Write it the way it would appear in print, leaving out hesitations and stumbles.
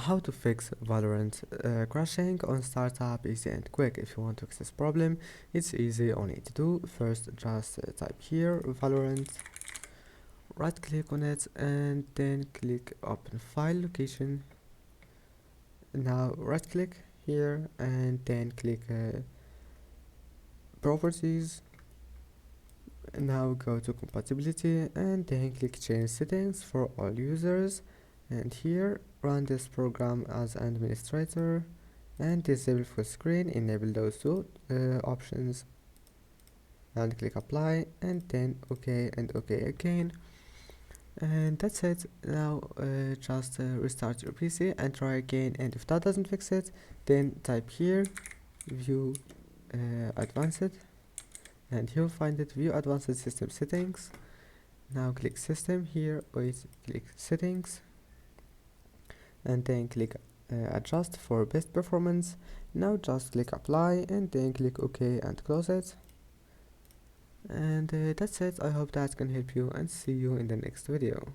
How to fix Valorant crashing on startup, easy and quick. If you want to fix this problem, it's easy. All you need to do first, just type here Valorant, right click on it and then click open file location. Now right click here and then click properties. Now go to compatibility and then click change settings for all users, and here run this program as an administrator and disable full screen. Enable those two options and click apply and then OK and OK again, and that's it. Now just restart your PC and try again, and if that doesn't fix it, then type here view advanced, and you'll find it view advanced system settings. Now click system here, click settings and then click adjust for best performance. Now just click apply and then click OK and close it, and that's it. I hope that can help you, and see you in the next video.